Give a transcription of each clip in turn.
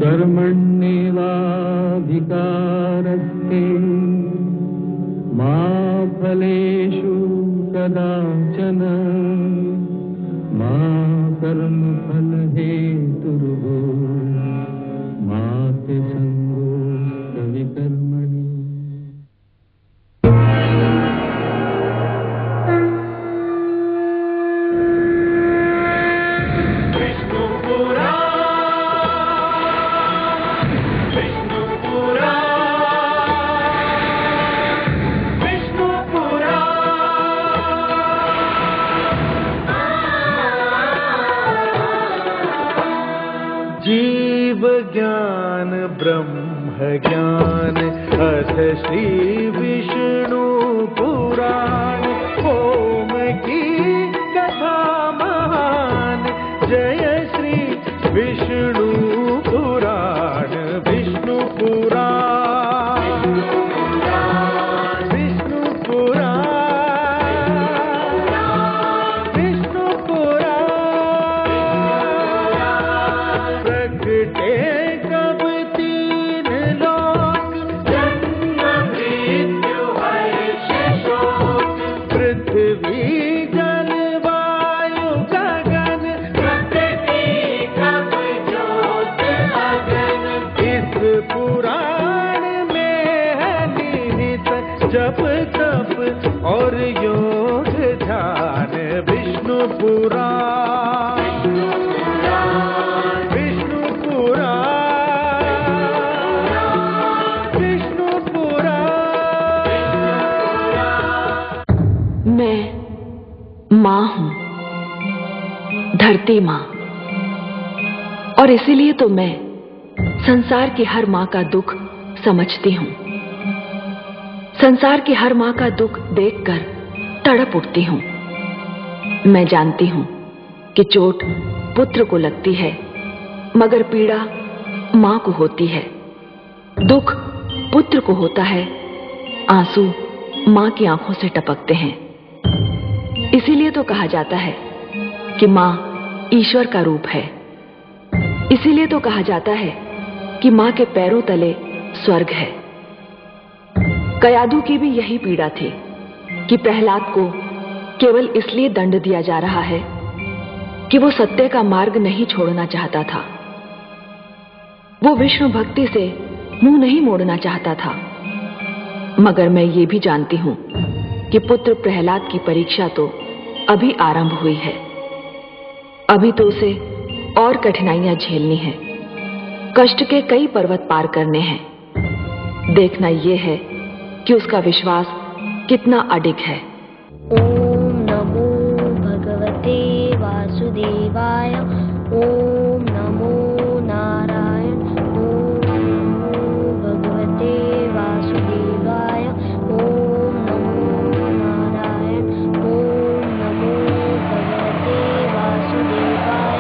कर्मण्येवाधिकारस्ते मा फलेषु कदाचन मा कर्मफलहेतुर्भो मा ते संगोऽस्त्वविकर्मणि। जीव ज्ञान ब्रह्म ज्ञान अथ श्री विष्णु पुराण ओम की कथा महान जय श्री विष्णु पुराण विष्णु पुराण विष्णु पुराण विष्णु पुराण प्रगटे कब तीन लोक जन्म मृत्यु हर्ष शोक पृथ्वी जल वायु गगन प्रकृति कब ज्योत अगन इस पुराण में है निहित जप तप और योग ध्यान विष्णु पुराण विष्णु पुराण विष्णु पुराण। मैं माँ हूँ, धरती माँ, और इसीलिए तो मैं संसार की हर माँ का दुख समझती हूँ। संसार की हर माँ का दुख देखकर तड़प उठती हूँ। मैं जानती हूँ कि चोट पुत्र को लगती है, मगर पीड़ा माँ को होती है। दुख पुत्र को होता है, आंसू माँ की आंखों से टपकते हैं। इसीलिए तो कहा जाता है कि माँ ईश्वर का रूप है। इसीलिए तो कहा जाता है कि माँ के पैरों तले स्वर्ग है। कयाधु की भी यही पीड़ा थी कि प्रहलाद को केवल इसलिए दंड दिया जा रहा है कि वो सत्य का मार्ग नहीं छोड़ना चाहता था। वो विष्णु भक्ति से मुंह नहीं मोड़ना चाहता था। मगर मैं ये भी जानती हूं कि पुत्र प्रहलाद की परीक्षा तो अभी आरंभ हुई है। अभी तो उसे और कठिनाइयां झेलनी है, कष्ट के कई पर्वत पार करने हैं। देखना यह है कि उसका विश्वास कितना अडिग है। ओम नमो भगवते वासुदेवाय। ओम नमो नारायण। ओम नमो भगवते वासुदेवाय। ओम नमो नारायण। ओम नमो भगवते वासुदेवाय।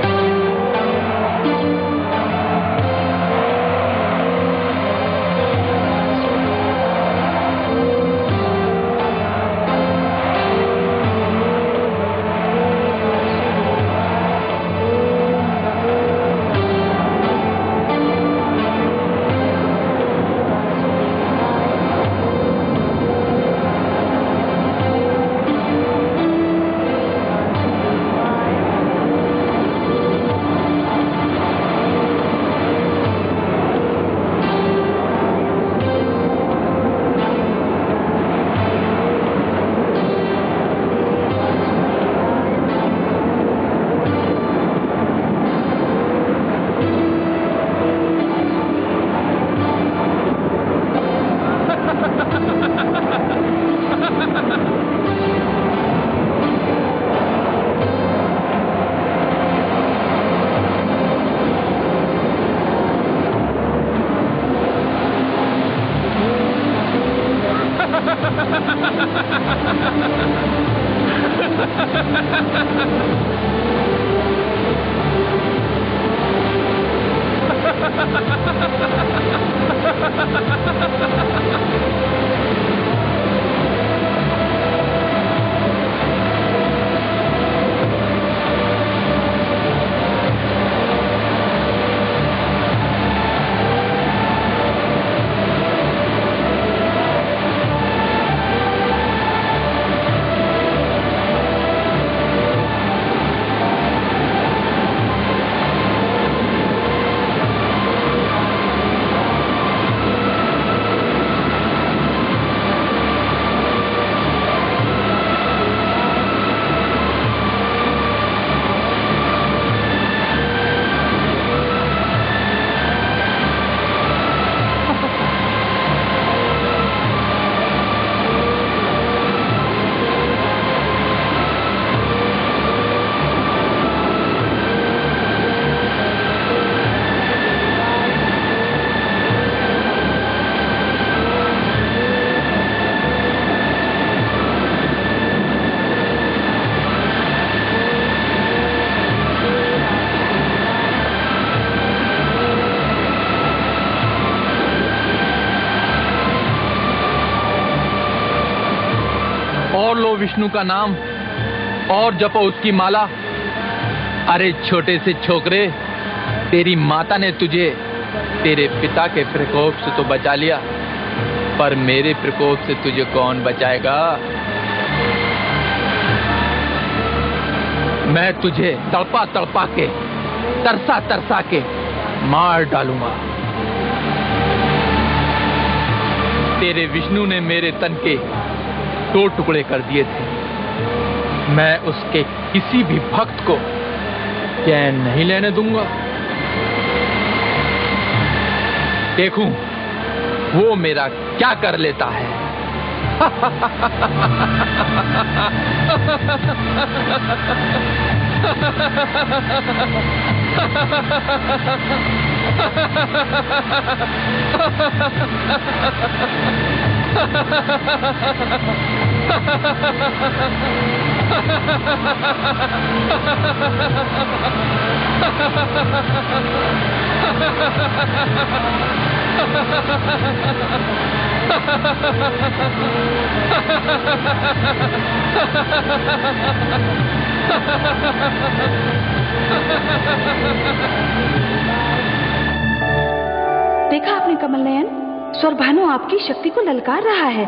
विष्णु का नाम और जपो उसकी माला। अरे छोटे से छोकरे, तेरी माता ने तुझे तेरे पिता के प्रकोप से तो बचा लिया, पर मेरे प्रकोप से तुझे कौन बचाएगा? मैं तुझे तड़पा तड़पा के, तरसा तरसा के मार डालूंगा। तेरे विष्णु ने मेरे तन के 2 टुकड़े कर दिए थे। मैं उसके किसी भी भक्त को चैन नहीं लेने दूंगा। देखूं वो मेरा क्या कर लेता है। देखा आपने कमल नयन, स्वर भानु आपकी शक्ति को ललकार रहा है।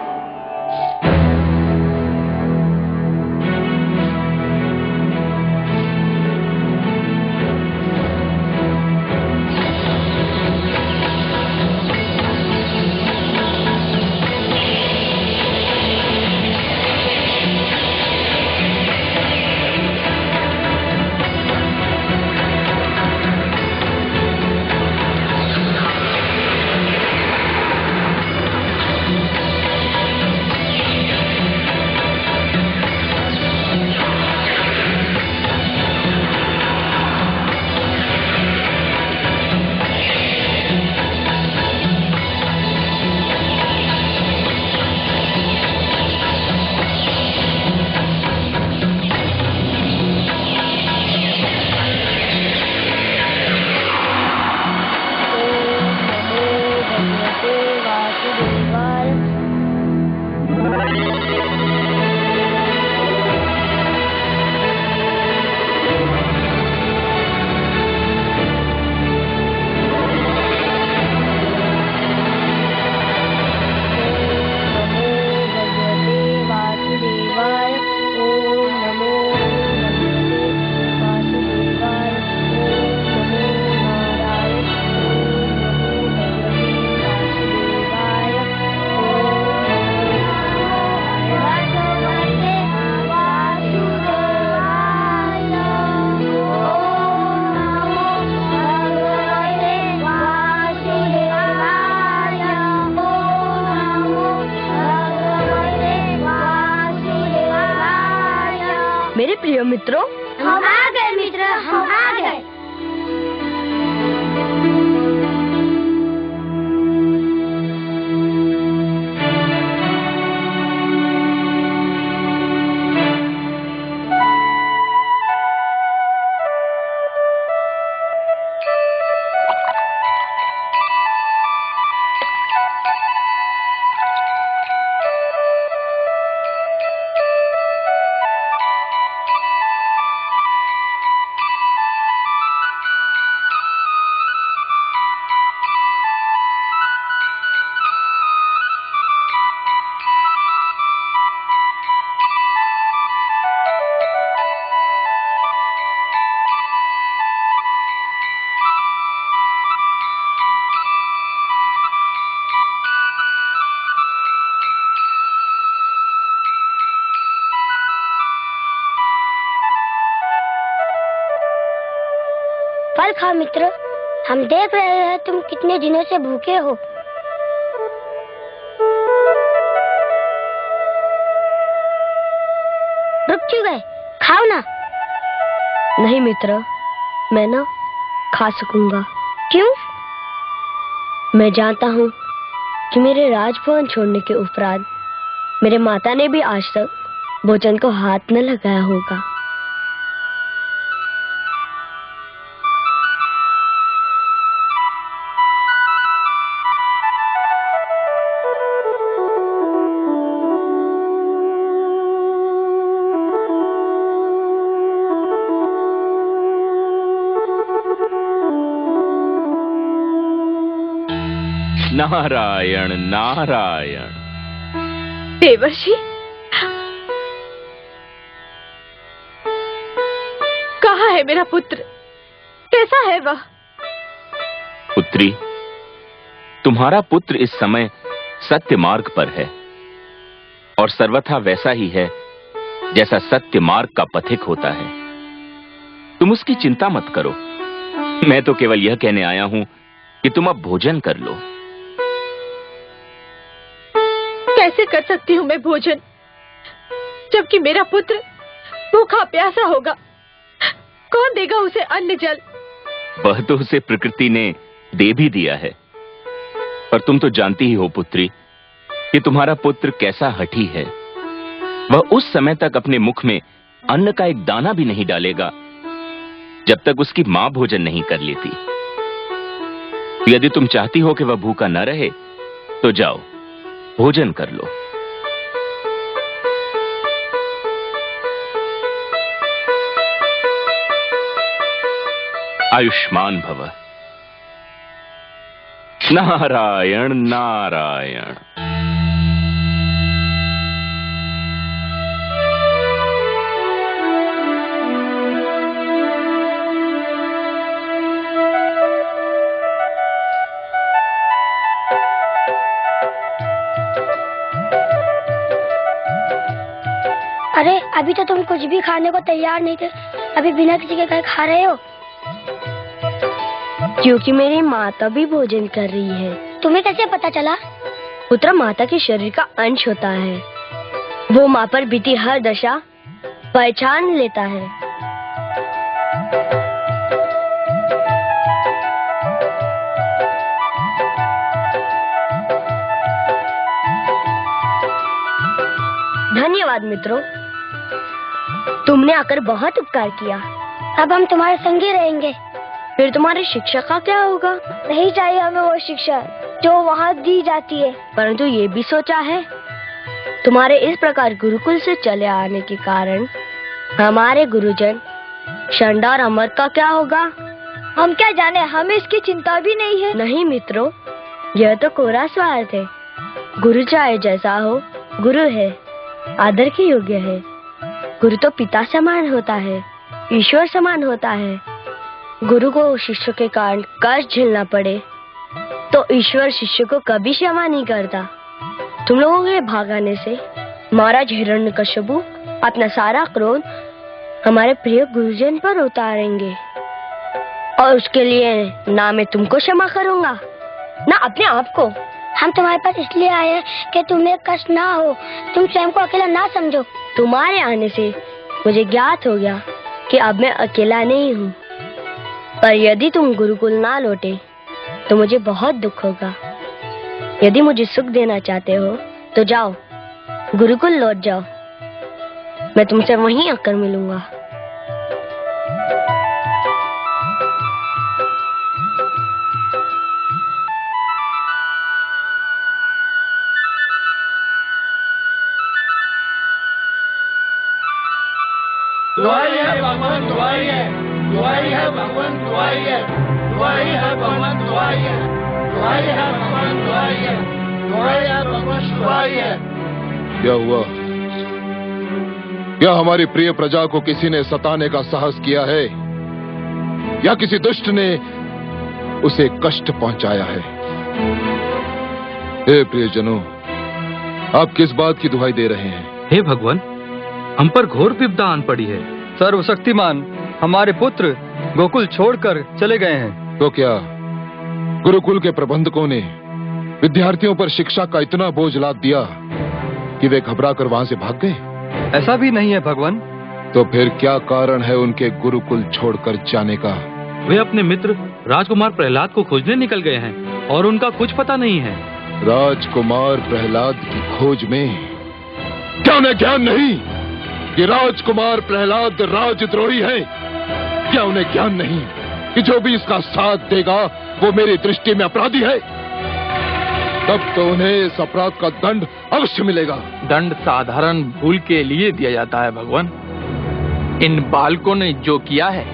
मेरे प्रिय मित्रों, हम आ गए मित्र, हम आ गए। फल खा मित्र, हम देख रहे हैं तुम कितने दिनों से भूखे हो। रुक क्यों गए, खाओ ना। नहीं मित्र, मैं ना खा सकूंगा। क्यों? मैं जानता हूँ कि मेरे राजभवन छोड़ने के उपरांत मेरे माता ने भी आज तक भोजन को हाथ न लगाया होगा। नारायण नारायण। देवर्षि, कहाँ है मेरा पुत्र? कैसा है वह? पुत्री, तुम्हारा पुत्र इस समय सत्य मार्ग पर है और सर्वथा वैसा ही है जैसा सत्य मार्ग का पथिक होता है। तुम उसकी चिंता मत करो। मैं तो केवल यह कहने आया हूं कि तुम अब भोजन कर लो। कैसे कर सकती हूँ मैं भोजन, जबकि मेरा पुत्र भूखा प्यासा होगा? कौन देगा उसे अन्न जल? वह तो उसे प्रकृति ने दे भी दिया है, पर तुम तो जानती ही हो पुत्री कि तुम्हारा पुत्र कैसा हठी है। वह उस समय तक अपने मुख में अन्न का एक दाना भी नहीं डालेगा जब तक उसकी मां भोजन नहीं कर लेती। यदि तुम चाहती हो कि वह भूखा न रहे तो जाओ, भोजन कर लो। आयुष्मान भव। नारायण नारायण। अरे अभी तो तुम कुछ भी खाने को तैयार नहीं थे, अभी बिना किसी के कहे खा रहे हो? क्योंकि मेरी माता भी भोजन कर रही है। तुम्हें कैसे पता चला? पुत्र माता के शरीर का अंश होता है, वो माँ पर बीती हर दशा पहचान लेता है। धन्यवाद मित्रों, तुमने आकर बहुत उपकार किया। अब हम तुम्हारे संग ही रहेंगे। फिर तुम्हारी शिक्षा का क्या होगा? नहीं चाहिए हमें वो शिक्षा जो वहाँ दी जाती है। परंतु ये भी सोचा है, तुम्हारे इस प्रकार गुरुकुल से चले आने के कारण हमारे गुरुजन शंडा और अमर का क्या होगा? हम क्या जाने, हमें इसकी चिंता भी नहीं है। नहीं मित्रों, यह तो कोरा स्वार्थ है। गुरु चाहे जैसा हो, गुरु है, आदर के योग्य है। गुरु तो पिता समान होता है, ईश्वर समान होता है। गुरु को शिष्य के कारण कष्ट झेलना पड़े तो ईश्वर शिष्य को कभी क्षमा नहीं करता। तुम लोगों के भागाने से महाराज हिरण्यकश्यपु अपना सारा क्रोध हमारे प्रिय गुरुजन पर उतारेंगे, और उसके लिए ना मैं तुमको क्षमा करूंगा ना अपने आप को। हम तुम्हारे पास इसलिए आए हैं कि तुम्हें कष्ट ना हो, तुम स्वयं को अकेला ना समझो। तुम्हारे आने से मुझे ज्ञात हो गया कि अब मैं अकेला नहीं हूँ, पर यदि तुम गुरुकुल ना लौटे तो मुझे बहुत दुख होगा। यदि मुझे सुख देना चाहते हो तो जाओ, गुरुकुल लौट जाओ, मैं तुमसे वहीं आकर मिलूंगा। दुआई है भगवान, दुआई है, दुआई है भगवान, दुआई है, दुआई है भगवान, दुआई है, दुआई है भगवान, दुआई है, दुआई है भगवान, दुआई है। क्या हुआ? क्या हमारी प्रिय प्रजा को किसी ने सताने का साहस किया है या किसी दुष्ट ने उसे कष्ट पहुंचाया है? हे प्रियजनों, आप किस बात की दुहाई दे रहे हैं? हे भगवान, हम पर घोर विपदा आन पड़ी है। सर्वशक्तिमान हमारे पुत्र गोकुल छोड़कर चले गए हैं। तो क्या गुरुकुल के प्रबंधकों ने विद्यार्थियों पर शिक्षा का इतना बोझ लाद दिया कि वे घबराकर वहां से भाग गए? ऐसा भी नहीं है भगवान। तो फिर क्या कारण है उनके गुरुकुल छोड़कर जाने का? वे अपने मित्र राजकुमार प्रहलाद को खोजने निकल गए हैं और उनका कुछ पता नहीं है। राजकुमार प्रहलाद की खोज में क्या उन्हें ज्ञान नहीं कि राजकुमार प्रहलाद राजद्रोही है? क्या उन्हें ज्ञान नहीं कि जो भी इसका साथ देगा वो मेरी दृष्टि में अपराधी है? तब तो उन्हें इस अपराध का दंड अवश्य मिलेगा। दंड साधारण भूल के लिए दिया जाता है भगवान। इन बालकों ने जो किया है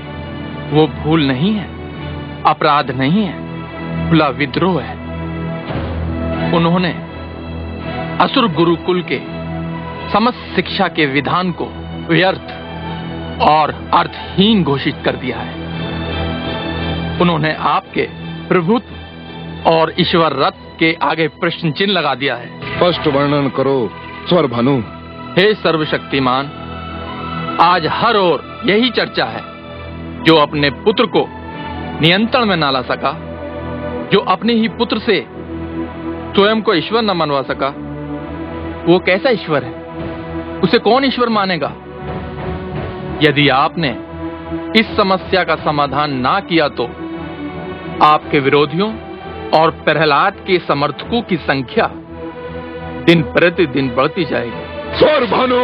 वो भूल नहीं है, अपराध नहीं है, खुला विद्रोह है। उन्होंने असुर गुरुकुल के समस्त शिक्षा के विधान को व्यर्थ और अर्थहीन घोषित कर दिया है। उन्होंने आपके प्रभुत्व और ईश्वर रथ के आगे प्रश्न चिन्ह लगा दिया है। स्पष्ट वर्णन करो स्वर भानु। हे सर्वशक्तिमान, आज हर ओर यही चर्चा है। जो अपने पुत्र को नियंत्रण में ना ला सका, जो अपने ही पुत्र से स्वयं को ईश्वर न मनवा सका, वो कैसा ईश्वर है? उसे कौन ईश्वर मानेगा? यदि आपने इस समस्या का समाधान ना किया तो आपके विरोधियों और प्रहलाद के समर्थकों की संख्या दिन प्रतिदिन बढ़ती जाएगी। स्वर भानु,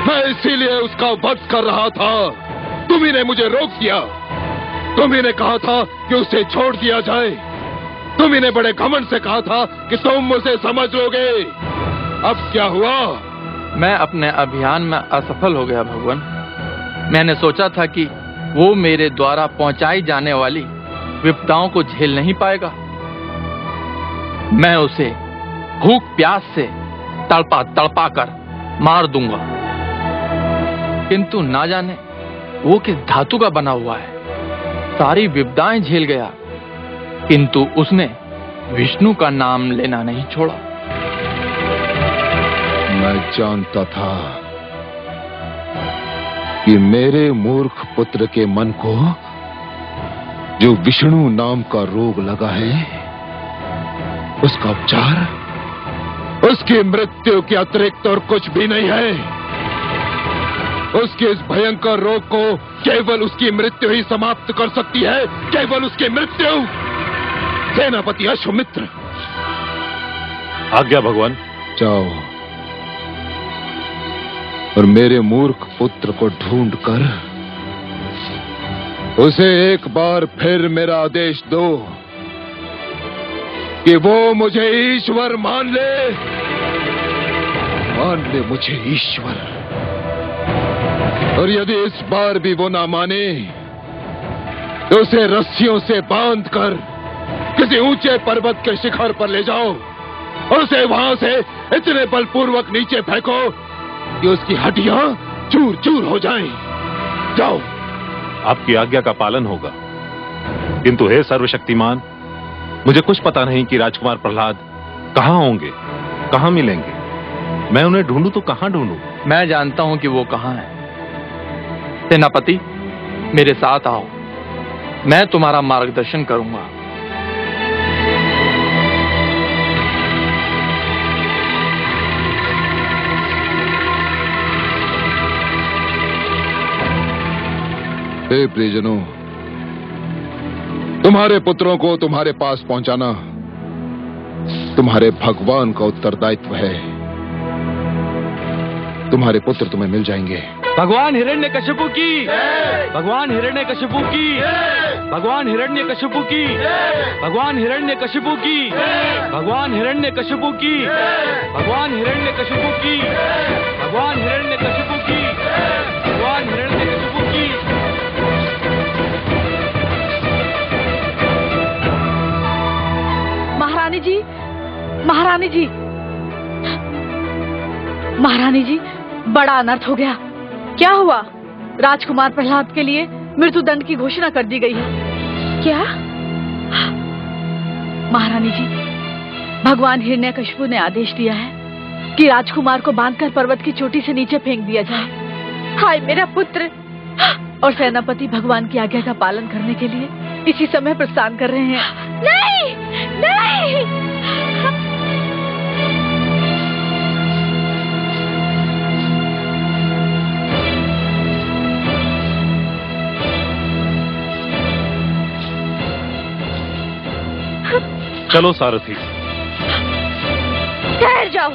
मैं इसीलिए उसका वध कर रहा था। तुम्ही ने मुझे रोक दिया। तुम्ही ने कहा था कि उसे छोड़ दिया जाए। तुम्ही ने बड़े घमंड से कहा था कि तुम मुझे समझ लोगे। अब क्या हुआ? मैं अपने अभियान में असफल हो गया भगवान। मैंने सोचा था कि वो मेरे द्वारा पहुंचाई जाने वाली विपदाओं को झेल नहीं पाएगा। मैं उसे भूख प्यास से तड़पा तड़पा कर मार दूंगा। किंतु ना जाने वो किस धातु का बना हुआ है। सारी विपदाएं झेल गया, किंतु उसने विष्णु का नाम लेना नहीं छोड़ा। मैं जानता था कि मेरे मूर्ख पुत्र के मन को जो विष्णु नाम का रोग लगा है, उसका उपचार उसकी मृत्यु के अतिरिक्त और कुछ भी नहीं है। उसके इस भयंकर रोग को केवल उसकी मृत्यु ही समाप्त कर सकती है, केवल उसकी मृत्यु। सेनापति अश्वमित्र। आज्ञा भगवान। जाओ और मेरे मूर्ख पुत्र को ढूंढकर उसे एक बार फिर मेरा आदेश दो कि वो मुझे ईश्वर मान ले मुझे ईश्वर। और यदि इस बार भी वो ना माने तो उसे रस्सियों से बांधकर किसी ऊंचे पर्वत के शिखर पर ले जाओ और उसे वहां से इतने बलपूर्वक नीचे फेंको कि उसकी हड्डियां चूर चूर हो जाएं। जाओ। आपकी आज्ञा का पालन होगा। किंतु हे सर्वशक्तिमान, मुझे कुछ पता नहीं कि राजकुमार प्रहलाद कहां होंगे, कहां मिलेंगे। मैं उन्हें ढूंढूं तो कहां ढूंढूं? मैं जानता हूं कि वो कहां है। सेनापति, मेरे साथ आओ, मैं तुम्हारा मार्गदर्शन करूंगा। हे प्रियजनों, तुम्हारे पुत्रों को तुम्हारे पास पहुंचाना तुम्हारे भगवान का उत्तरदायित्व है। तुम्हारे पुत्र तुम्हें मिल जाएंगे। भगवान हिरण्यकशिपु की, भगवान हिरण्यकशिपु की, भगवान हिरण्यकशिपु की, भगवान हिरण्यकशिपु की, भगवान हिरण्यकशिपु की, भगवान हिरण्यकशिपु की, भगवान हिरण्यकशिपु की, भगवान हिरण्यकशिपु की। महारानी जी, महारानी जी, महारानी जी, बड़ा अनर्थ हो गया। क्या हुआ? राजकुमार प्रहलाद के लिए मृत्युदंड की घोषणा कर दी गई है। क्या? महारानी जी, भगवान हिरण्यकशिपु ने आदेश दिया है कि राजकुमार को बांधकर पर्वत की चोटी से नीचे फेंक दिया जाए। हाय मेरा पुत्र! और सेनापति भगवान की आज्ञा का पालन करने के लिए इसी समय प्रस्थान कर रहे हैं। नहीं, नहीं! चलो सारथी। ठहर जाओ,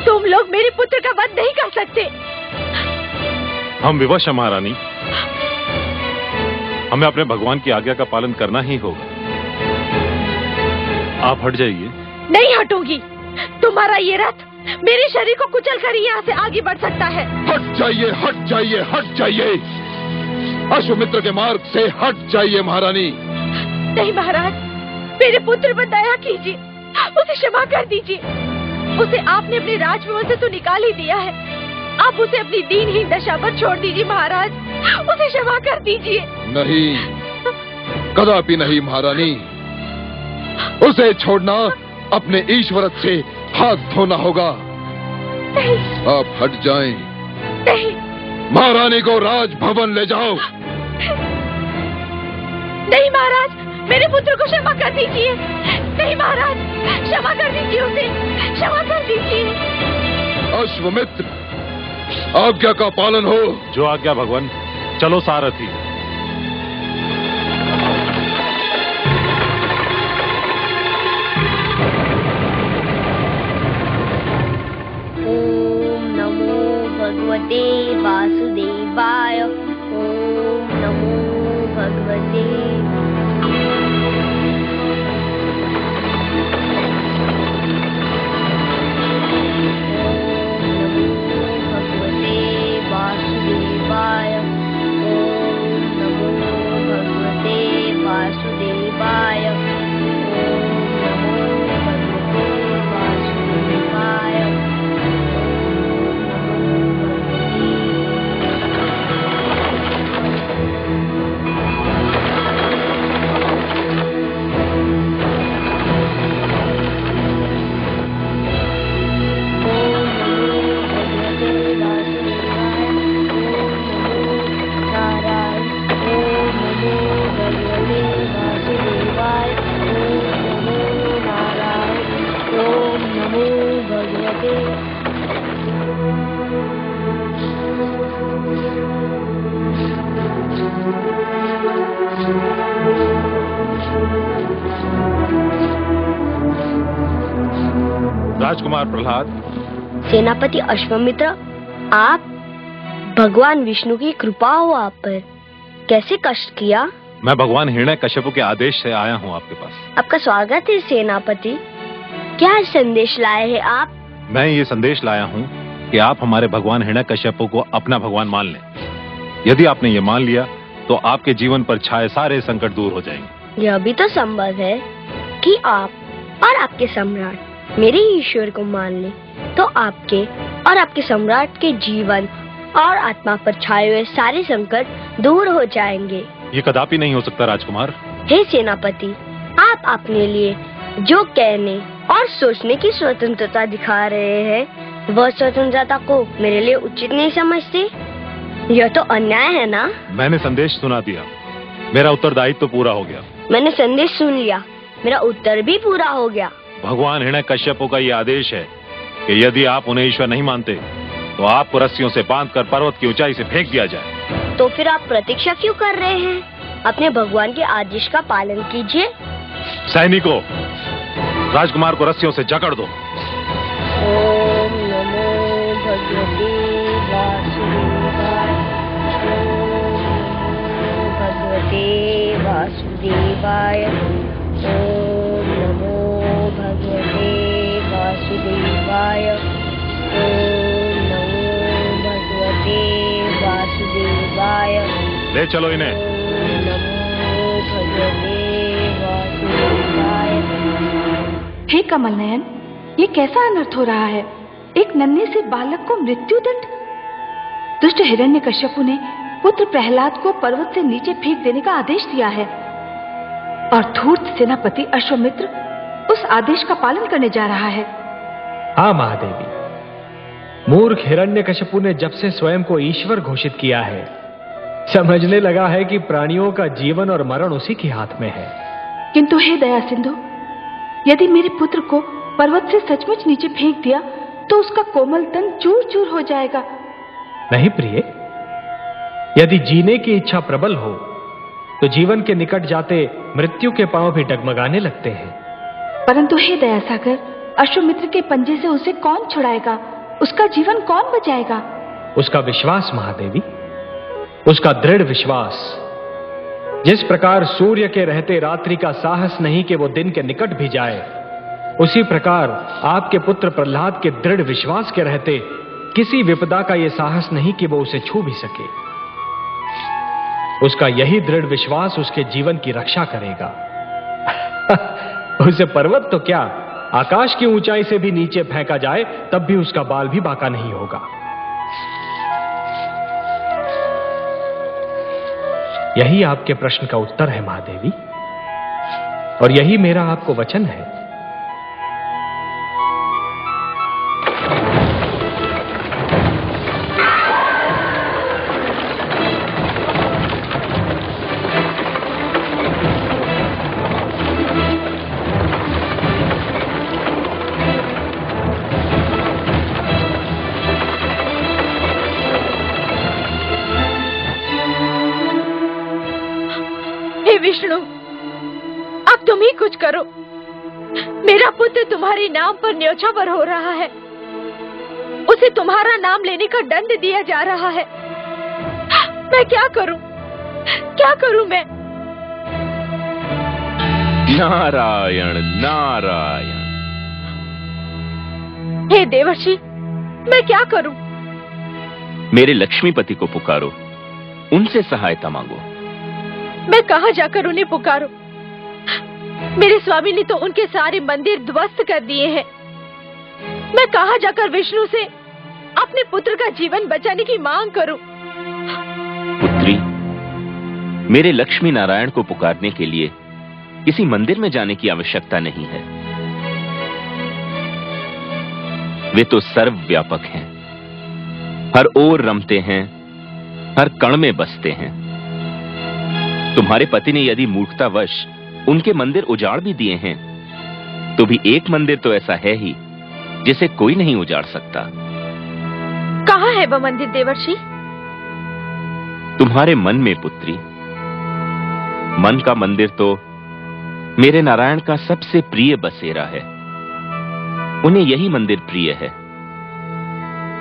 तुम लोग मेरे पुत्र का वध नहीं कर सकते। हम विवश हैं महारानी, हमें अपने भगवान की आज्ञा का पालन करना ही होगा। आप हट जाइए। नहीं हटूंगी। तुम्हारा ये रथ मेरे शरीर को कुचल कर यहाँ से आगे बढ़ सकता है। हट जाइए, हट जाइए, हट जाइए। अश्वमित्र के मार्ग से हट जाइए महारानी। नहीं महाराज, मेरे पुत्र पर दया कीजिए। उसे क्षमा कर दीजिए। उसे आपने अपने राजमहल से तो निकाल ही दिया है, आप उसे अपनी दीनहीन दशा पर छोड़ दीजिए महाराज। उसे क्षमा कर दीजिए। नहीं, कदापि नहीं महारानी। उसे छोड़ना अपने ईश्वरत से हाथ धोना होगा। नहीं। आप हट जाएं। नहीं। महारानी को राजभवन ले जाओ। नहीं महाराज, मेरे पुत्र को क्षमा कर दीजिए। नहीं महाराज, क्षमा कर दीजिए उसे, क्षमा कर दीजिए। अश्वमित्र, आज्ञा का पालन हो। जो आज्ञा भगवान। चलो सारथी। ओम नमो भगवते वासुदेवाय। ओम नमो भगवते वासुदेवाय। ओम नमो भगवते वासुदेवाय। ओम नमो भगवते वासुदेवाय। राजकुमार प्रहलाद। सेनापति अश्वमित्र, आप, भगवान विष्णु की कृपा हो आप पर। कैसे कष्ट किया? मैं भगवान हिरण्यकश्यप के आदेश से आया हूँ आपके पास। आपका स्वागत है सेनापति। क्या संदेश लाए हैं आप? मैं ये संदेश लाया हूँ कि आप हमारे भगवान हिरण्यकश्यप को अपना भगवान मान लें। यदि आपने ये मान लिया तो आपके जीवन पर छाए सारे संकट दूर हो जाएंगे। यह भी तो संभव है कि आप और आपके सम्राट मेरे ईश्वर को मान ले, तो आपके और आपके सम्राट के जीवन और आत्मा पर छाए हुए सारे संकट दूर हो जाएंगे। ये कदापि नहीं हो सकता राजकुमार। हे सेनापति, आप अपने लिए जो कहने और सोचने की स्वतंत्रता दिखा रहे हैं, वह स्वतंत्रता को मेरे लिए उचित नहीं समझते? यह तो अन्याय है ना? मैंने संदेश सुना दिया, मेरा उत्तरदायित्व तो पूरा हो गया। मैंने संदेश सुन लिया, मेरा उत्तर भी पूरा हो गया। भगवान हिरण्यकश्यप का ये आदेश है कि यदि आप उन्हें ईश्वर नहीं मानते तो आपको रस्सियों से बांधकर पर्वत की ऊंचाई से फेंक दिया जाए। तो फिर आप प्रतीक्षा क्यों कर रहे हैं? अपने भगवान के आदेश का पालन कीजिए। सैनिकों, राजकुमार को रस्सियों से जकड़ दो। ओम नमो भगवते वासुदेवाय। ओम भगवते वासुदेवाय। ओम नमो भगवते वासुदेवाय। ओम नमो भगवते वासुदेवाय। ले चलो इन्हें। ओम नमो भगवते वासुदेवाय। हे कमल नयन, ये कैसा अनर्थ हो रहा है? एक नन्हे से बालक को मृत्यु दंड। दुष्ट हिरण्यकश्यपु ने पुत्र प्रहलाद को पर्वत से नीचे फेंक देने का आदेश दिया है और धूर्त सेनापति अश्वमित्र उस आदेश का पालन करने जा रहा है। हाँ महादेवी, मूर्ख हिरण्यकश्यपु ने जब से स्वयं को ईश्वर घोषित किया है, समझने लगा है कि प्राणियों का जीवन और मरण उसी के हाथ में है। किंतु हे दया सिंधु, यदि मेरे पुत्र को पर्वत से सचमुच नीचे फेंक दिया तो उसका कोमल तन चूर चूर हो जाएगा। नहीं प्रिय, यदि जीने की इच्छा प्रबल हो तो जीवन के निकट जाते मृत्यु के पांव भी डगमगाने लगते हैं। परंतु हे दयासागर, अश्वमित्र के पंजे से उसे कौन छुड़ाएगा? उसका जीवन कौन बचाएगा? उसका विश्वास महादेवी, उसका दृढ़ विश्वास। जिस प्रकार सूर्य के रहते रात्रि का साहस नहीं कि वो दिन के निकट भी जाए, उसी प्रकार आपके पुत्र प्रहलाद के दृढ़ विश्वास के रहते किसी विपदा का यह साहस नहीं कि वो उसे छू भी सके। उसका यही दृढ़ विश्वास उसके जीवन की रक्षा करेगा। उसे पर्वत तो क्या, आकाश की ऊंचाई से भी नीचे फेंका जाए तब भी उसका बाल भी बांका नहीं होगा। यही आपके प्रश्न का उत्तर है महादेवी, और यही मेरा आपको वचन है। विष्णु, अब तुम ही कुछ करो। मेरा पुत्र तुम्हारे नाम पर न्योछावर हो रहा है, उसे तुम्हारा नाम लेने का दंड दिया जा रहा है। मैं क्या करूं? क्या करूं मैं? नारायण नारायण। हे देवर्षि, मैं क्या करूं? मेरे लक्ष्मीपति को पुकारो, उनसे सहायता मांगो। मैं कहां जाकर उन्हें पुकारूं? मेरे स्वामी ने तो उनके सारे मंदिर ध्वस्त कर दिए हैं। मैं कहां जाकर विष्णु से अपने पुत्र का जीवन बचाने की मांग करूं? पुत्री, मेरे लक्ष्मी नारायण को पुकारने के लिए किसी मंदिर में जाने की आवश्यकता नहीं है। वे तो सर्वव्यापक हैं, हर ओर रमते हैं, हर कण में बसते हैं। तुम्हारे पति ने यदि मूर्खतावश उनके मंदिर उजाड़ भी दिए हैं, तो भी एक मंदिर तो ऐसा है ही जिसे कोई नहीं उजाड़ सकता। कहाँ है वह मंदिर देवर्षि? तुम्हारे मन में पुत्री। मन का मंदिर तो मेरे नारायण का सबसे प्रिय बसेरा है, उन्हें यही मंदिर प्रिय है।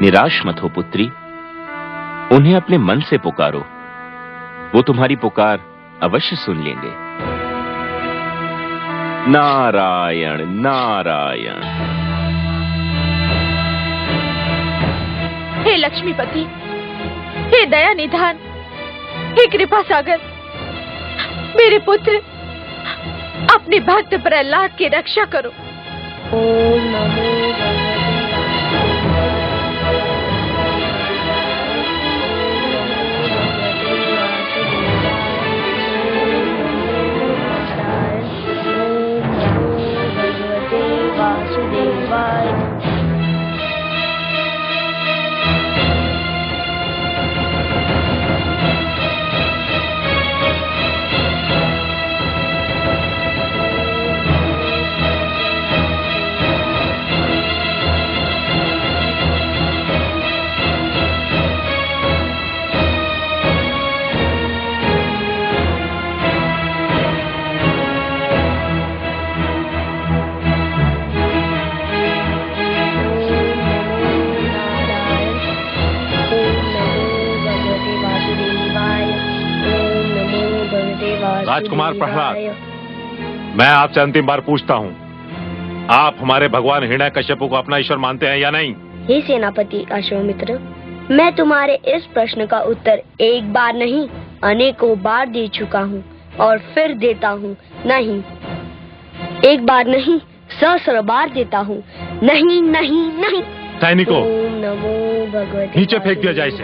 निराश मत हो पुत्री, उन्हें अपने मन से पुकारो, वो तुम्हारी पुकार अवश्य सुन लेंगे। नारायण नारायण। हे लक्ष्मीपति, हे दया निधान, हे कृपा सागर, मेरे पुत्र अपने भक्त प्रहलाद की रक्षा करो। ओम नमो राजकुमार प्रहलाद, मैं आपसे अंतिम बार पूछता हूँ, आप हमारे भगवान हिरण्यकश्यप को अपना ईश्वर मानते हैं या नहीं? हे सेनापति अश्वमित्र, मैं तुम्हारे इस प्रश्न का उत्तर एक बार नहीं अनेकों बार दे चुका हूँ और फिर देता हूँ। नहीं, एक बार नहीं, सहस्र बार देता हूँ। नहीं नहीं नहीं। सैनिकों, ओम नमो भगवते नीचे फेंक दिया जाए इसे।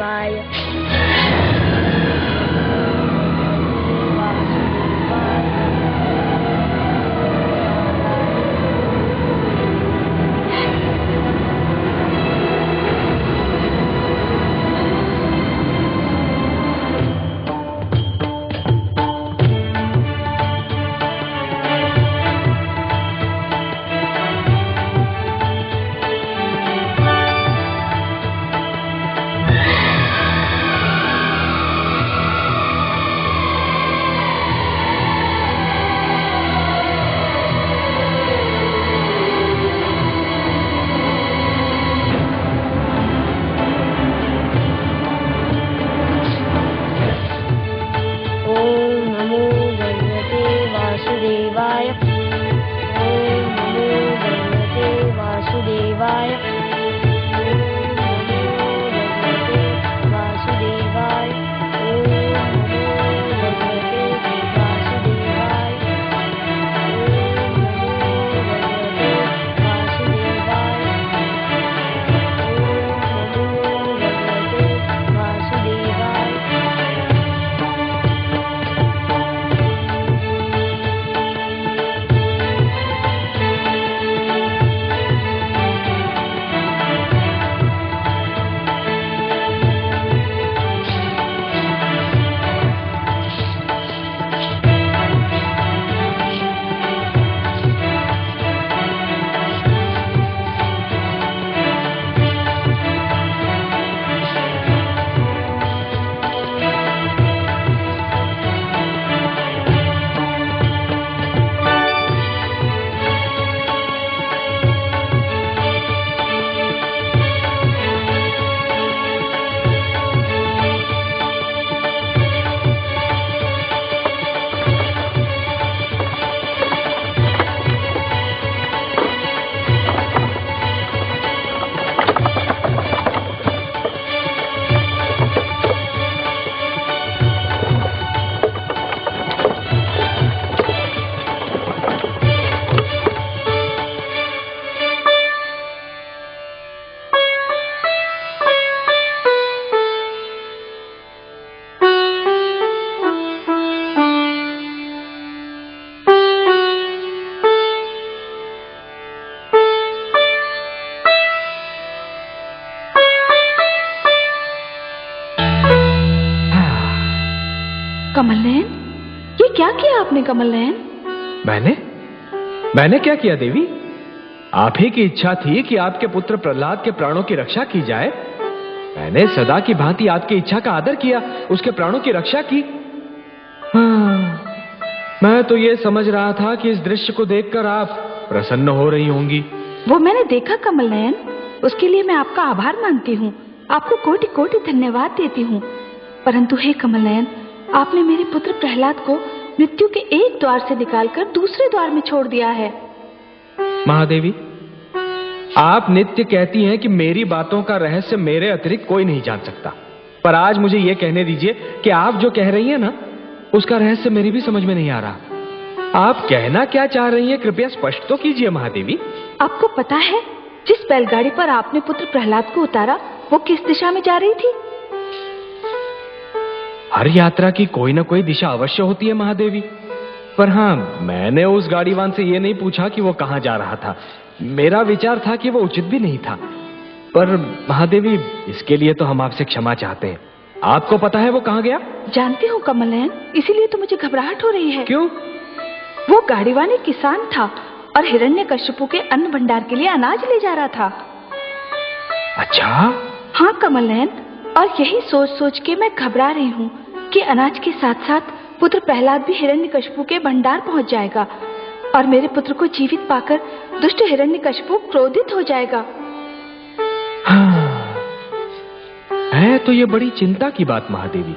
कमल नयन, ये क्या किया आपने कमल नयन? मैंने क्या किया देवी? आप ही की इच्छा थी कि आपके पुत्र प्रहलाद के प्राणों की रक्षा की जाए। मैंने सदा की भांति आपकी इच्छा का आदर किया, उसके प्राणों की रक्षा की। हाँ, मैं तो ये समझ रहा था कि इस दृश्य को देखकर आप प्रसन्न हो रही होंगी। वो मैंने देखा कमल नयन, उसके लिए मैं आपका आभार मानती हूँ, आपको कोटि कोटि धन्यवाद देती हूँ। परंतु हे कमल नयन, आपने मेरे पुत्र प्रहलाद को मृत्यु के एक द्वार से निकालकर दूसरे द्वार में छोड़ दिया है। महादेवी, आप नित्य कहती हैं कि मेरी बातों का रहस्य मेरे अतिरिक्त कोई नहीं जान सकता, पर आज मुझे यह कहने दीजिए कि आप जो कह रही हैं ना, उसका रहस्य मेरी भी समझ में नहीं आ रहा। आप कहना क्या चाह रही हैं, कृपया स्पष्ट तो कीजिए महादेवी। आपको पता है जिस बैलगाड़ी पर आपने पुत्र प्रहलाद को उतारा वो किस दिशा में जा रही थी? हर यात्रा की कोई ना कोई दिशा अवश्य होती है महादेवी, पर हाँ, मैंने उस गाड़ीवान से ये नहीं पूछा कि वो कहाँ जा रहा था। मेरा विचार था कि वो उचित भी नहीं था। पर महादेवी, इसके लिए तो हम आपसे क्षमा चाहते हैं। आपको पता है वो कहाँ गया? जानती हूँ कमल नयन, इसीलिए तो मुझे घबराहट हो रही है। क्यों? वो गाड़ीवान एक किसान था और हिरण्यकश्यपु के अन्न भंडार के लिए अनाज ले जा रहा था। अच्छा? हाँ कमल नयन, और यही सोच सोच के मैं घबरा रही हूँ कि अनाज के साथ साथ पुत्र प्रहलाद भी हिरण्यकश्यपु के भंडार पहुँच जाएगा और मेरे पुत्र को जीवित पाकर दुष्ट हिरण्यकश्यपु क्रोधित हो जाएगा। हाँ, है तो ये बड़ी चिंता की बात महादेवी।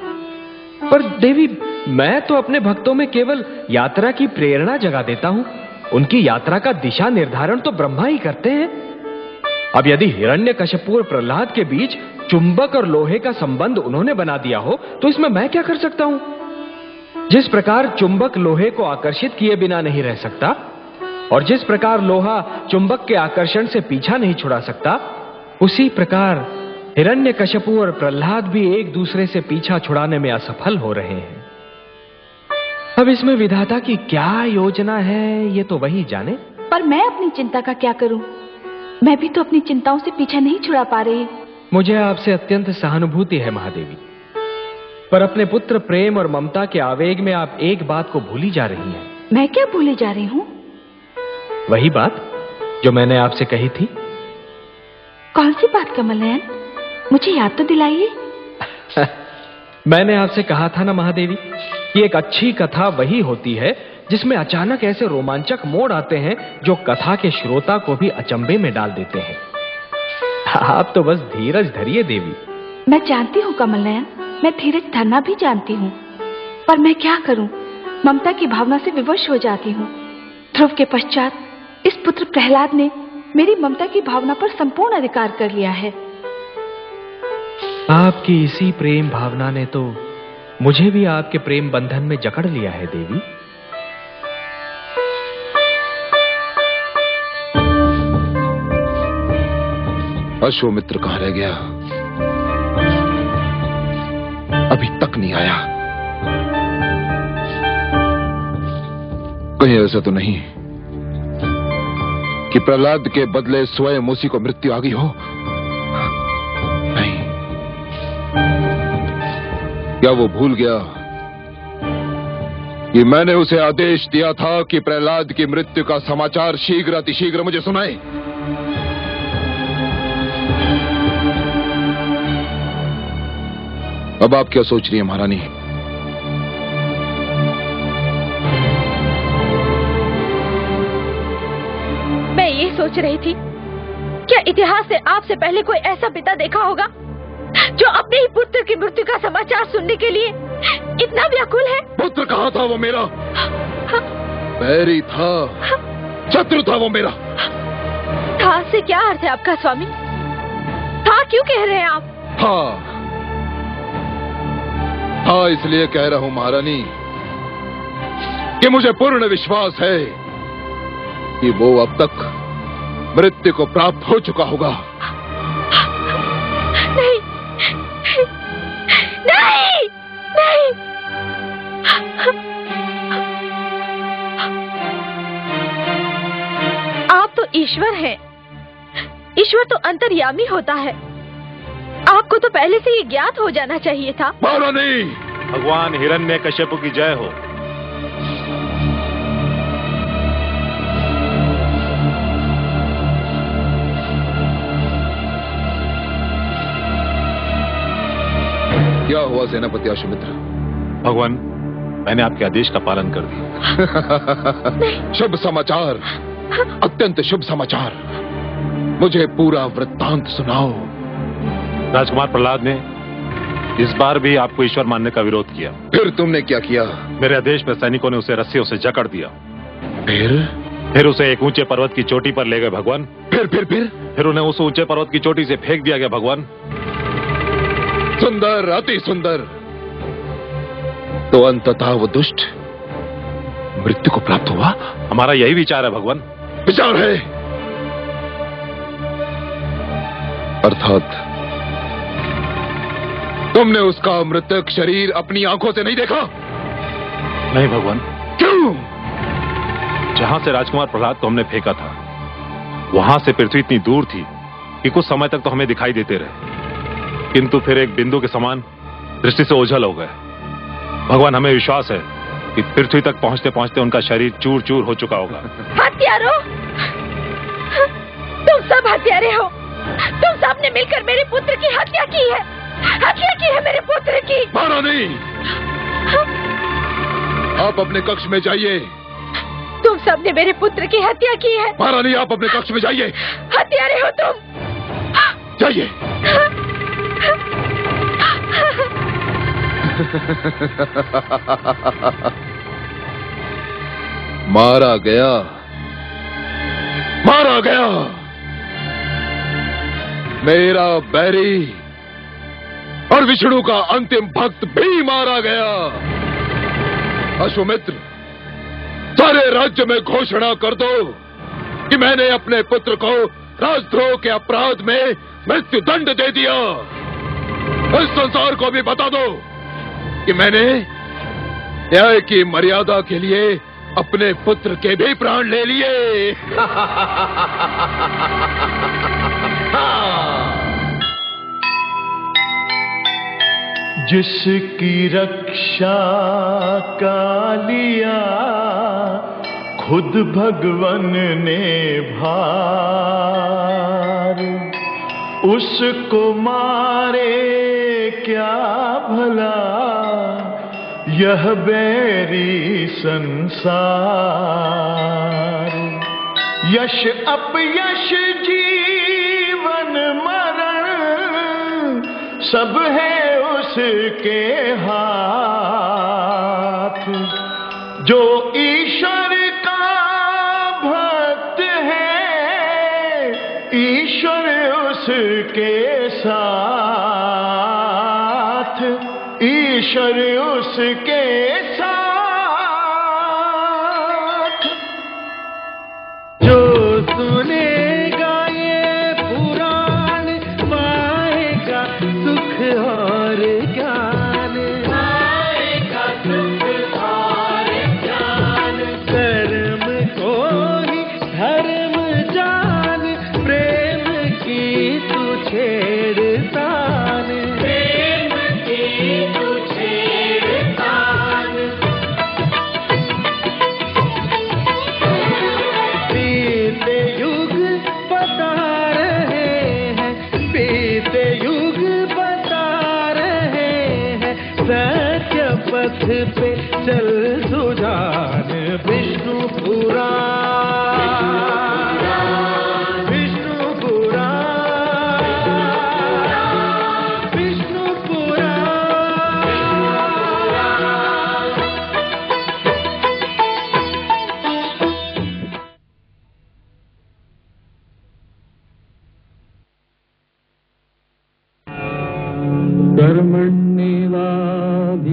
पर देवी, मैं तो अपने भक्तों में केवल यात्रा की प्रेरणा जगा देता हूँ। उनकी यात्रा का दिशा निर्धारण तो ब्रह्मा ही करते हैं। अब यदि हिरण्यकश्यपु और प्रहलाद के बीच चुंबक और लोहे का संबंध उन्होंने बना दिया हो, तो इसमें मैं क्या कर सकता हूँ? जिस प्रकार चुंबक लोहे को आकर्षित किए बिना नहीं रह सकता, और जिस प्रकार लोहा चुंबक के आकर्षण से पीछा नहीं छुड़ा सकता, उसी प्रकार हिरण्यकश्यपु और प्रहलाद भी एक दूसरे से पीछा छुड़ाने में असफल हो रहे हैं। अब इसमें विधाता की क्या योजना है, ये तो वही जाने। पर मैं अपनी चिंता का क्या करूं? मैं भी तो अपनी चिंताओं से पीछा नहीं छुड़ा पा रही। मुझे आपसे अत्यंत सहानुभूति है महादेवी, पर अपने पुत्र प्रेम और ममता के आवेग में आप एक बात को भूली जा रही हैं। मैं क्या भूली जा रही हूँ? वही बात जो मैंने आपसे कही थी। कौन सी बात कमल नयन, मुझे याद तो दिलाइए। मैंने आपसे कहा था ना महादेवी कि एक अच्छी कथा वही होती है जिसमें अचानक ऐसे रोमांचक मोड़ आते हैं जो कथा के श्रोता को भी अचंभे में डाल देते हैं। आप तो बस धीरज धरिए देवी। मैं जानती हूँ कमल नयन, मैं धीरज धरना भी जानती हूँ, पर मैं क्या करूँ, ममता की भावना से विवश हो जाती हूँ। ध्रुव के पश्चात इस पुत्र प्रहलाद ने मेरी ममता की भावना पर संपूर्ण अधिकार कर लिया है। आपकी इसी प्रेम भावना ने तो मुझे भी आपके प्रेम बंधन में जकड़ लिया है देवी। अश्वमित्र कहाँ रह गया? अभी तक नहीं आया। कहीं ऐसा तो नहीं कि प्रहलाद के बदले स्वयं उसी को मृत्यु आ गई हो? नहीं। क्या वो भूल गया कि मैंने उसे आदेश दिया था कि प्रहलाद की मृत्यु का समाचार शीघ्र अतिशीघ्र मुझे सुनाए? अब आप क्या सोच रही हैं महारानी? मैं ये सोच रही थी, क्या इतिहास ने आपसे पहले कोई ऐसा पिता देखा होगा जो अपने ही पुत्र की मृत्यु का समाचार सुनने के लिए इतना व्याकुल है? पुत्र कहाँ था वो मेरा? बैरी था, शत्रु था वो मेरा। था से क्या अर्थ है आपका स्वामी? था क्यों कह रहे हैं आप? हाँ, इसलिए कह रहा हूं महारानी कि मुझे पूर्ण विश्वास है कि वो अब तक मृत्यु को प्राप्त हो चुका होगा। नहीं, नहीं, नहीं। आप तो ईश्वर हैं। ईश्वर तो अंतर्यामी होता है। आपको तो पहले से ये ज्ञात हो जाना चाहिए था। महारानी, भगवान हिरण्यकश्यप की जय हो। क्या हुआ सेनापति अश्वमित्र? भगवान, मैंने आपके आदेश का पालन कर दिया। शुभ समाचार, अत्यंत शुभ समाचार। मुझे पूरा वृत्तांत सुनाओ। राजकुमार प्रहलाद ने इस बार भी आपको ईश्वर मानने का विरोध किया। फिर तुमने क्या किया? मेरे आदेश पर सैनिकों ने उसे रस्सियों से जकड़ दिया। फिर उसे एक ऊंचे पर्वत की चोटी पर ले गए भगवान। फिर उन्हें उस ऊंचे पर्वत की चोटी से फेंक दिया गया भगवान। सुंदर, अति सुंदर। तो अंततः वो दुष्ट मृत्यु को प्राप्त हुआ? हमारा यही विचार है भगवान। विचार है? अर्थात तुमने उसका मृतक शरीर अपनी आंखों से नहीं देखा? नहीं भगवान। क्यों? जहां से राजकुमार प्रहलाद को हमने फेंका था, वहां से पृथ्वी इतनी दूर थी कि कुछ समय तक तो हमें दिखाई देते रहे, किंतु फिर एक बिंदु के समान दृष्टि से ओझल हो गए। भगवान, हमें विश्वास है कि पृथ्वी तक पहुंचते पहुंचते उनका शरीर चूर चूर हो चुका होगा। हत्यारों, तुम सब हत्यारे हो। तुम सबने मिलकर मेरे पुत्र की हत्या की है। हत्या की है मेरे पुत्र की। महारानी, आप अपने कक्ष में जाइए। तुम सबने मेरे पुत्र की हत्या की है। महारानी, आप अपने कक्ष में जाइए। हत्यारे हो तुम। जाइए। मारा गया, मारा गया। मेरा बैरी और विष्णु का अंतिम भक्त भी मारा गया। अश्वमित्र, सारे राज्य में घोषणा कर दो कि मैंने अपने पुत्र को राजद्रोह के अपराध में मृत्यु दंड दे दिया। इस संसार को भी बता दो कि मैंने न्याय की मर्यादा के लिए अपने पुत्र के भी प्राण ले लिए। जिसकी रक्षा का लिया खुद भगवन ने भार, उसको मारे क्या भला यह बैरी संसार। यश अपयश जीवन मरण सब है उसके हाथ। जो ईश्वर का भक्त है ईश्वर उसके साथ, ईश्वर उसके साथ। जो सुनेगा ये पुराण पाएगा सुख और ज्ञान, पाएगा सुख और ज्ञान। कर्म को ही धर्म जान, प्रेम की तू छेड़तान, प्रेम की तू छेड़तान। बीते युग बता रहे हैं, बीते युग बता रहे हैं, सत्य पथ पे चल सुजान। विष्णु पुराण, विष्णु पुराण, विष्णु पुराण।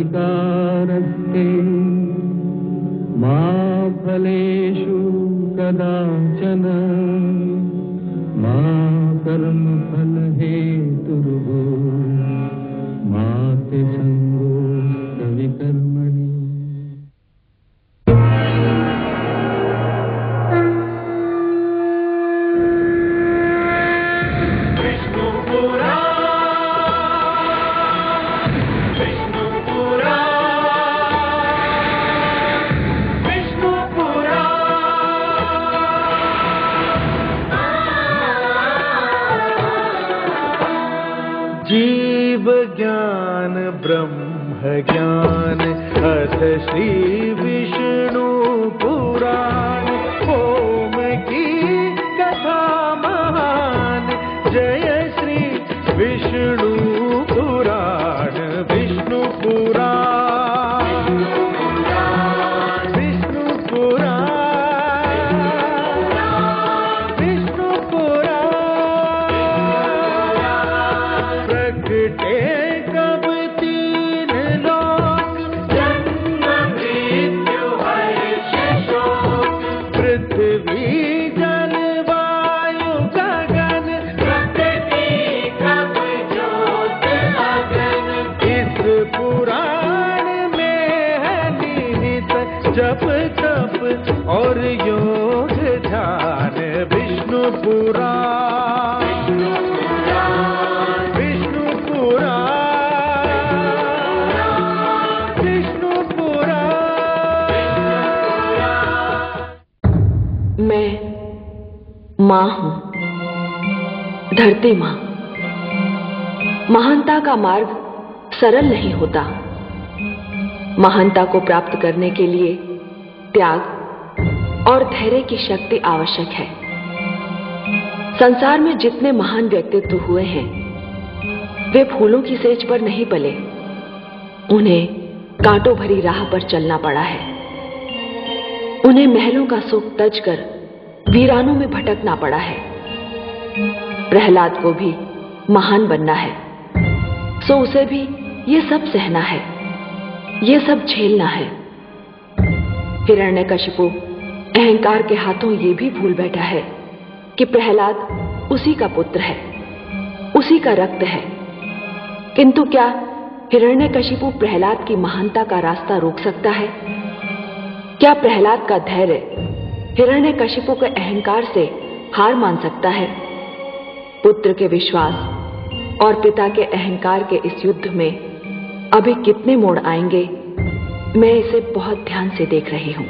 कर्मण्येवाधिकारस्ते मा फलेषु कदाचन, मा कर्मफलहेतुर्भो मा ते सङ्गोऽस्त्वपि कर्मणि। विष्णु पुराण, विष्णु पुराण। ज्ञान अथ श्री विष्णु पुराण ओम की कथा महान जय श्री विष्णु पुराण विष्णु पुराण विष्णु पुराण विष्णु पुराण प्रगटे कब तीन लोक जन्म मृत्यु हर्ष शोक पृथ्वी जल वायु गगन प्रकृति कब ज्योत अगन इस पुराण में है निहित जप तप और योग ध्यान विष्णु पुराण विष्णु पुराण विष्णु पुराण। मैं मां हूं, धरती मां। महानता का मार्ग सरल नहीं होता। महानता को प्राप्त करने के लिए त्याग और धैर्य की शक्ति आवश्यक है। संसार में जितने महान व्यक्तित्व हुए हैं वे फूलों की सेज पर नहीं पले, उन्हें कांटों भरी राह पर चलना पड़ा है। उन्हें महलों का सुख तज कर वीरानों में भटकना पड़ा है। प्रहलाद को भी महान बनना है, सो उसे भी ये सब सहना है, ये सब झेलना है। हिरण्यकशिपु अहंकार के हाथों ये भी भूल बैठा है कि प्रहलाद उसी का पुत्र है, उसी का रक्त है। किंतु क्या हिरण्यकशिपु प्रहलाद की महानता का रास्ता रोक सकता है? क्या प्रहलाद का धैर्य हिरण्यकशिपु के अहंकार से हार मान सकता है? पुत्र के विश्वास और पिता के अहंकार के इस युद्ध में अभी कितने मोड़ आएंगे, मैं इसे बहुत ध्यान से देख रही हूं।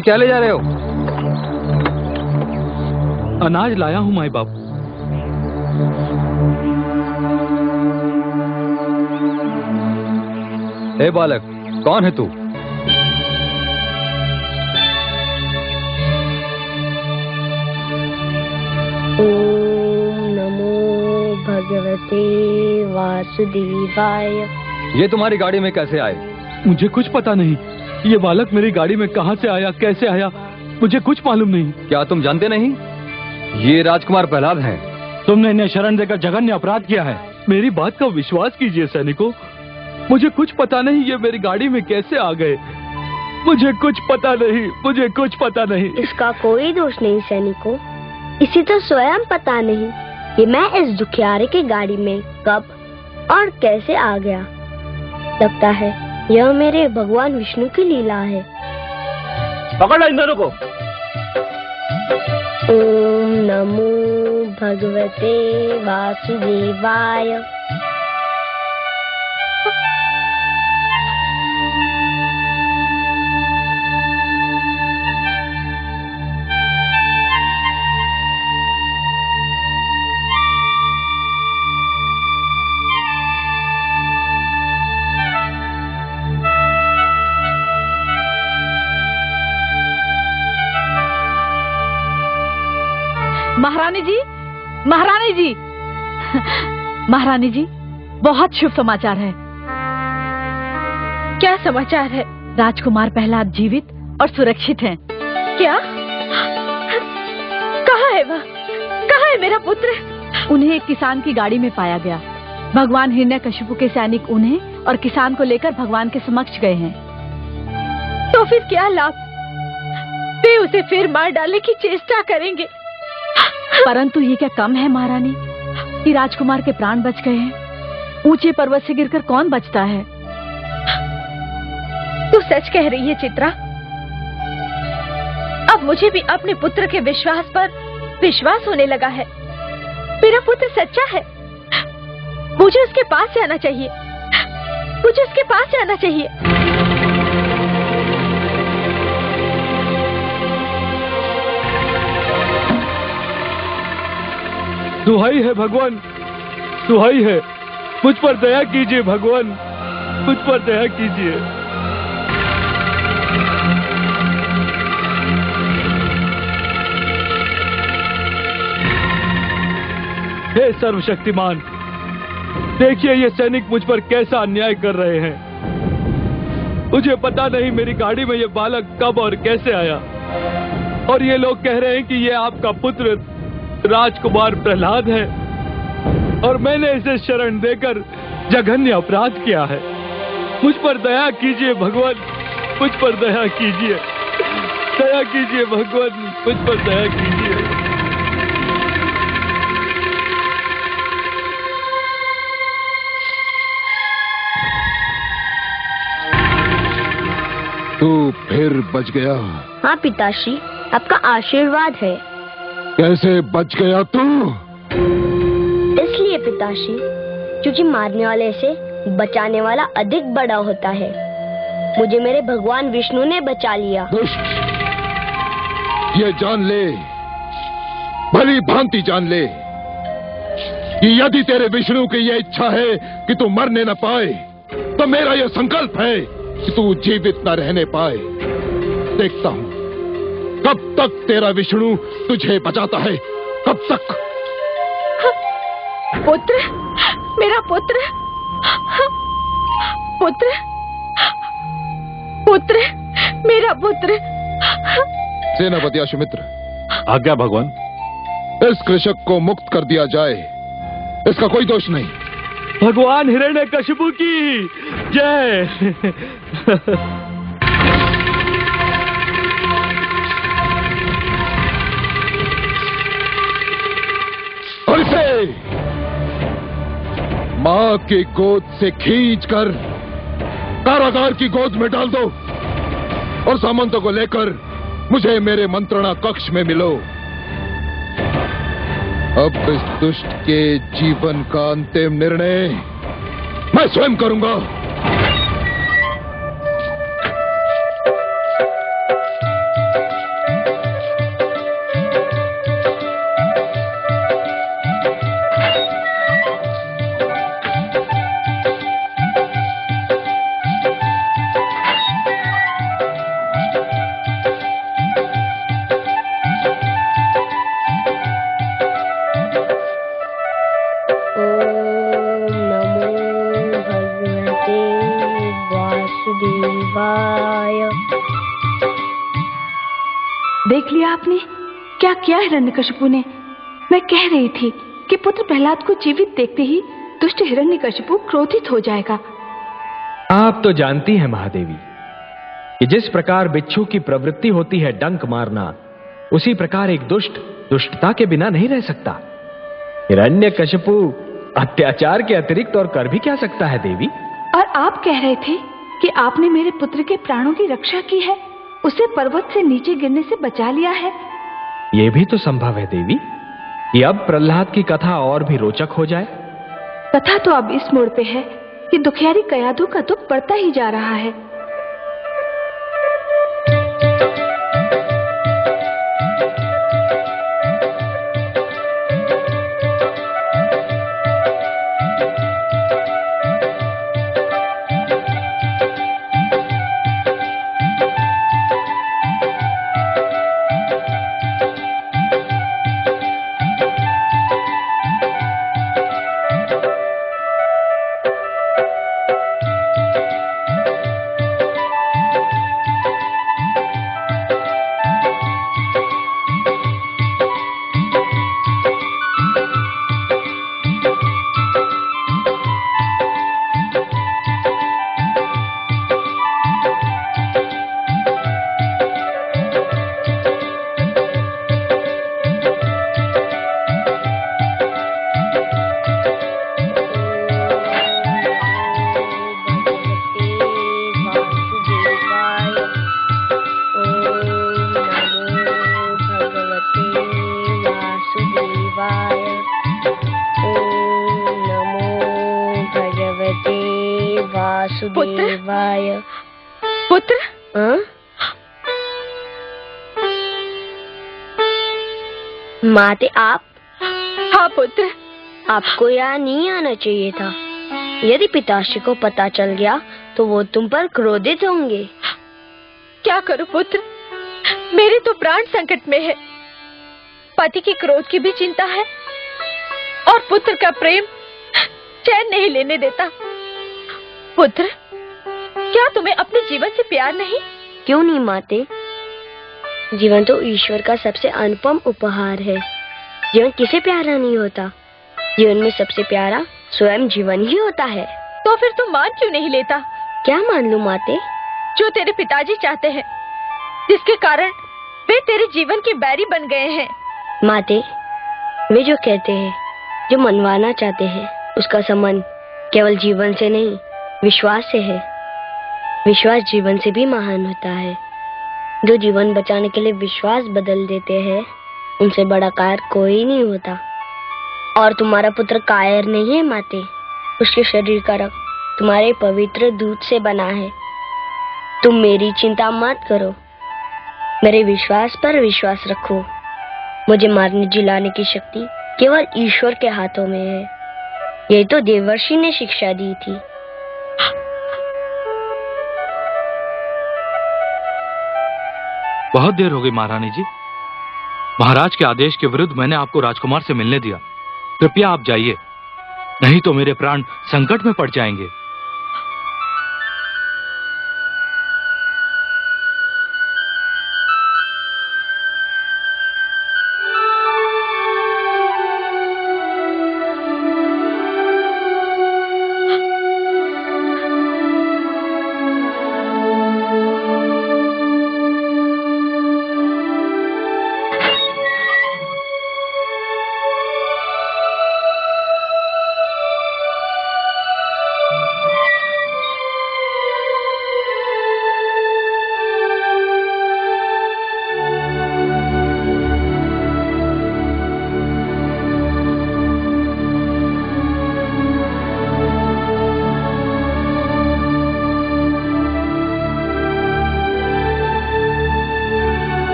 क्या ले जा रहे हो? अनाज लाया हूं माई बाप। हे बालक, कौन है तू? ओम नमो भगवते वासुदेवाय। ये तुम्हारी गाड़ी में कैसे आए? मुझे कुछ पता नहीं। ये बालक मेरी गाड़ी में कहां से आया, कैसे आया, मुझे कुछ मालूम नहीं। क्या तुम जानते नहीं? ये राजकुमार प्रहलाद हैं। तुमने इन्हें शरण देकर जघन्य अपराध किया है। मेरी बात का विश्वास कीजिए सैनिकों, मुझे कुछ पता नहीं ये मेरी गाड़ी में कैसे आ गए। मुझे कुछ पता नहीं, मुझे कुछ पता नहीं। इसका कोई दोष नहीं सैनिकों, इसी तो स्वयं पता नहीं कि मैं इस दुखियारे की गाड़ी में कब और कैसे आ गया। लगता है यह मेरे भगवान विष्णु की लीला है। पकड़ इन दोनों को। ओम नमो भगवते वासुदेवाय। महारानी जी, महारानी जी, महारानी जी, बहुत शुभ समाचार है। क्या समाचार है? राजकुमार प्रहलाद जीवित और सुरक्षित हैं। क्या? कहाँ है वह? कहाँ है मेरा पुत्र? उन्हें एक किसान की गाड़ी में पाया गया। भगवान हिरण्यकशिपु के सैनिक उन्हें और किसान को लेकर भगवान के समक्ष गए हैं। तो फिर क्या लाभ? वे उसे फिर मार डालने की चेष्टा करेंगे। परंतु ये क्या कम है महारानी कि राजकुमार के प्राण बच गए हैं। ऊंचे पर्वत से गिरकर कौन बचता है? तू सच कह रही है चित्रा। अब मुझे भी अपने पुत्र के विश्वास पर विश्वास होने लगा है। मेरा पुत्र सच्चा है। मुझे उसके पास जाना चाहिए, मुझे उसके पास जाना चाहिए। दुहाई है भगवान, दुहाई है, मुझ पर दया कीजिए भगवान, मुझ पर दया कीजिए। हे सर्वशक्तिमान, देखिए ये सैनिक मुझ पर कैसा अन्याय कर रहे हैं। मुझे पता नहीं मेरी गाड़ी में ये बालक कब और कैसे आया, और ये लोग कह रहे हैं कि ये आपका पुत्र राजकुमार प्रहलाद है, और मैंने इसे शरण देकर जघन्य अपराध किया है। मुझ पर दया कीजिए भगवान, मुझ पर दया कीजिए, दया कीजिए भगवान, मुझ पर दया कीजिए। तू फिर बच गया। हाँ पिताश्री, आपका आशीर्वाद है। कैसे बच गया तू? इसलिए पिताश्री, क्योंकि मारने वाले से बचाने वाला अधिक बड़ा होता है। मुझे मेरे भगवान विष्णु ने बचा लिया। दुष्ट, ये जान ले, भली भांति जान ले कि यदि तेरे विष्णु की यह इच्छा है कि तू मरने न पाए, तो मेरा यह संकल्प है कि तू जीवित न रहने पाए। देखता हूं कब तक तेरा विष्णु तुझे बचाता है, कब तक। पुत्र, मेरा पुत्र, पुत्र, पुत्र, मेरा पुत्र। सेनापति अश्वमित्र, आज्ञा भगवान। इस कृषक को मुक्त कर दिया जाए, इसका कोई दोष नहीं। भगवान हिरण्यकशिपु की जय। और इसे मां की गोद से खींचकर कारागार की गोद में डाल दो, और सामंतों को लेकर मुझे मेरे मंत्रणा कक्ष में मिलो। अब इस दुष्ट के जीवन का अंतिम निर्णय मैं स्वयं करूंगा। देख लिया आपने क्या किया हिरण्यकशिपु ने। मैं कह रही थी कि पुत्र प्रहलाद को जीवित देखते ही दुष्ट हिरण्यकशिपु क्रोधित हो जाएगा। आप तो जानती हैं महादेवी कि जिस प्रकार बिच्छू की प्रवृत्ति होती है डंक मारना, उसी प्रकार एक दुष्ट दुष्टता के बिना नहीं रह सकता। हिरण्यकशिपु अत्याचार के अतिरिक्त और कर भी क्या सकता है देवी? और आप कह रहे थे कि आपने मेरे पुत्र के प्राणों की रक्षा की है, उसे पर्वत से नीचे गिरने से बचा लिया है। यह भी तो संभव है देवी कि अब प्रहलाद की कथा और भी रोचक हो जाए। कथा तो अब इस मोड़ पे है कि दुखियारी कयाधु का दुख बढ़ता ही जा रहा है। वासुदेवाय। पुत्र, माते आप हाँ पुत्र। आपको यहाँ नहीं आना चाहिए था। यदि पिताश्री को पता चल गया तो वो तुम पर क्रोधित होंगे। क्या करूं पुत्र, मेरे तो प्राण संकट में है। पति की क्रोध की भी चिंता है और पुत्र का प्रेम चैन नहीं लेने देता। पुत्र, क्या तुम्हें अपने जीवन से प्यार नहीं? क्यों नहीं माते, जीवन तो ईश्वर का सबसे अनुपम उपहार है। जीवन किसे प्यारा नहीं होता। जीवन में सबसे प्यारा स्वयं जीवन ही होता है। तो फिर तुम मान क्यों नहीं लेता? क्या मान लूं माते? जो तेरे पिताजी चाहते हैं, जिसके कारण वे तेरे जीवन के बैरी बन गए हैं। माते, वे जो कहते हैं, जो मनवाना चाहते हैं, उसका संबंध केवल जीवन से नहीं विश्वास से है। विश्वास जीवन से भी महान होता है। जो जीवन बचाने के लिए विश्वास बदल देते हैं, उनसे बड़ा कार्य कोई नहीं होता। और तुम्हारा पुत्र कायर नहीं है माते। उसके शरीर का रक्त तुम्हारे पवित्र दूध से बना है। तुम मेरी चिंता मत करो, मेरे विश्वास पर विश्वास रखो। मुझे मारने जिलाने की शक्ति केवल ईश्वर के हाथों में है। यही तो देवर्षि ने शिक्षा दी थी। बहुत देर हो गई महारानी जी। महाराज के आदेश के विरुद्ध मैंने आपको राजकुमार से मिलने दिया। कृपया आप जाइए, नहीं तो मेरे प्राण संकट में पड़ जाएंगे।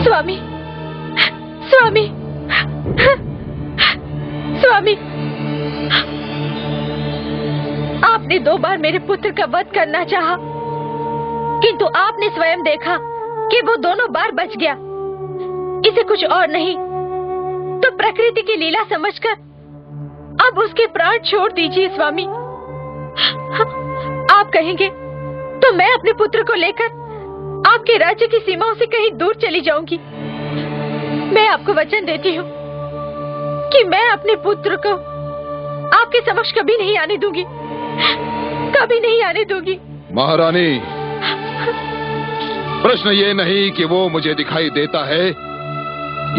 स्वामी, स्वामी, स्वामी, आपने 2 बार मेरे पुत्र का वध करना चाहा, किंतु आपने स्वयं देखा कि वो दोनों बार बच गया। इसे कुछ और नहीं तो प्रकृति की लीला समझकर अब उसके प्राण छोड़ दीजिए स्वामी। आप कहेंगे तो मैं अपने पुत्र को लेकर आपके राज्य की सीमाओं से कहीं दूर चली जाऊंगी। मैं आपको वचन देती हूँ कि मैं अपने पुत्र को आपके समक्ष कभी नहीं आने दूंगी, कभी नहीं आने दूंगी। महारानी, प्रश्न ये नहीं कि वो मुझे दिखाई देता है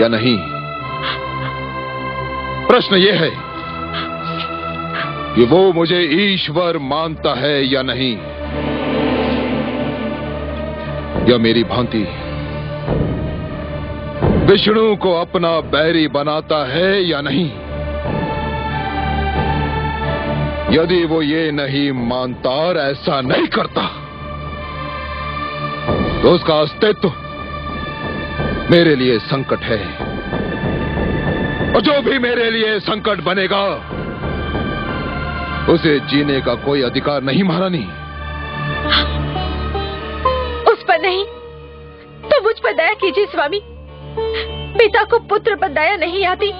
या नहीं, प्रश्न ये है कि वो मुझे ईश्वर मानता है या नहीं, या मेरी भांति विष्णु को अपना बैरी बनाता है या नहीं। यदि वो ये नहीं मानता और ऐसा नहीं करता तो उसका अस्तित्व मेरे लिए संकट है, और जो भी मेरे लिए संकट बनेगा उसे जीने का कोई अधिकार नहीं। महारानी, उस पर नहीं तो मुझ पर दया कीजिए स्वामी। पिता को पुत्र पर दया नहीं आती